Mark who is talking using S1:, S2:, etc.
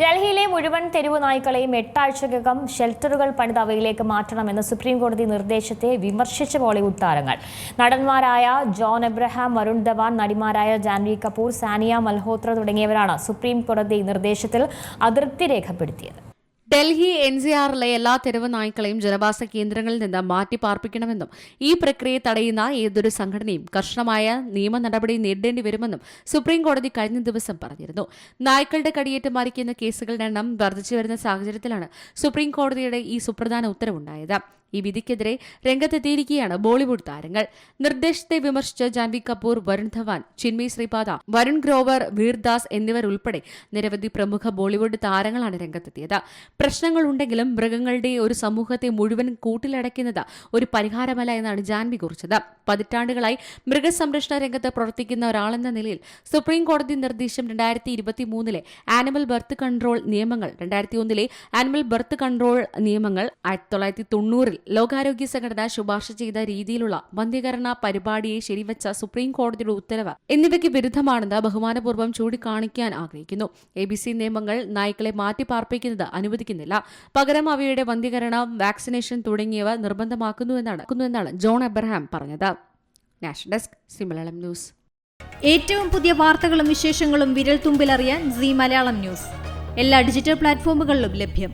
S1: ഡൽഹിയിലെ മുഴുവൻ തെരുവ് നായ്ക്കളെയും 8 ആഴ്ചയ്ക്കകം ഷെൽട്ടറുകൾ പണിത് അവയിലേക്ക് മാറ്റണമെന്ന് സുപ്രീംകോടതി നിർദ്ദേശത്തെ വിമർശിച്ച ബോളിവുഡ് താരങ്ങൾ. നടന്മാരായ ജോൺ എബ്രഹാം, വരുൺ ധവാൻ, നടിമാരായ ജാൻവി കപൂർ, സാനിയ മൽഹോത്ര തുടങ്ങിയവരാണ് സുപ്രീംകോടതി നിർദ്ദേശത്തിൽ അതൃപ്തി രേഖപ്പെടുത്തിയത്.
S2: ഡൽഹി എൻസിആറിലെ എല്ലാ തെരുവ് നായ്ക്കളെയും ജനവാസ കേന്ദ്രങ്ങളിൽ നിന്ന് മാറ്റിപ്പാർപ്പിക്കണമെന്നും ഈ പ്രക്രിയയെ തടയുന്ന ഏതൊരു സംഘടനയും കർശനമായ നിയമ നടപടി നേരിടേണ്ടി വരുമെന്നും സുപ്രീംകോടതി കഴിഞ്ഞ ദിവസം പറഞ്ഞിരുന്നു. നായ്ക്കളുടെ കടിയേറ്റ് മരിക്കുന്ന കേസുകളുടെ എണ്ണം വർദ്ധിച്ചുവരുന്ന സാഹചര്യത്തിലാണ് സുപ്രീംകോടതിയുടെ ഈ സുപ്രധാന ഉത്തരവുണ്ടായത്. ഈ വിധിക്കെതിരെ രംഗത്തെത്തിയിരിക്കുകയാണ് ബോളിവുഡ് താരങ്ങൾ. നിർദ്ദേശത്തെ വിമർശിച്ച് ജാൻവി കപൂർ, വരുൺ ധവാൻ, ചിന്മയി ശ്രീപാദ, വരുൺ ഗ്രോവർ, വീർദാസ് എന്നിവരുൾപ്പെടെ നിരവധി പ്രമുഖ ബോളിവുഡ് താരങ്ങളാണ് രംഗത്തെത്തിയത്. പ്രശ്നങ്ങളുണ്ടെങ്കിലും മൃഗങ്ങളുടെ ഒരു സമൂഹത്തെ മുഴുവൻ കൂട്ടിലടയ്ക്കുന്നത് ഒരു പരിഹാരമല്ല എന്നാണ് ജാൻവി കുറിച്ചത്. പതിറ്റാണ്ടുകളായി മൃഗസംരക്ഷണ രംഗത്ത് പ്രവർത്തിക്കുന്ന ഒരാളെന്ന നിലയിൽ സുപ്രീംകോടതി നിർദ്ദേശം 2023 ആനിമൽ ബർത്ത് കൺട്രോൾ നിയമങ്ങൾ, 2001 ആനിമൽ ബർത്ത് കൺട്രോൾ നിയമങ്ങൾ, 1990 ലോകാരോഗ്യ സംഘടന ശുപാർശ ചെയ്ത രീതിയിലുള്ള വന്ധ്യകരണ പരിപാടിയെ ശരിവച്ച സുപ്രീം കോടതിയുടെ ഉത്തരവ് എന്നിവയ്ക്ക് വിരുദ്ധമാണെന്ന് ബഹുമാനപൂർവ്വം ചൂണ്ടിക്കാണിക്കാൻ ആഗ്രഹിക്കുന്നു. ABC നിയമങ്ങൾ നായ്ക്കളെ മാറ്റിപ്പാർപ്പിക്കുന്നത് അനുവദിക്കുന്നില്ല. പകരം അവയുടെ വന്ധ്യകരണം, വാക്സിനേഷൻ തുടങ്ങിയവ നിർബന്ധമാക്കുന്നുവെന്നാണ് ജോൺ എബ്രഹാം പറഞ്ഞത്. National desk, Malayalam news.
S3: ഏറ്റവും പുതിയ വാർത്തകളും വിശേഷങ്ങളും വിരൽ തുമ്പിലറിയാൻ സീ മലയാളം ന്യൂസ് എല്ലാ ഡിജിറ്റൽ പ്ലാറ്റ്ഫോമുകളിലും ലഭ്യം.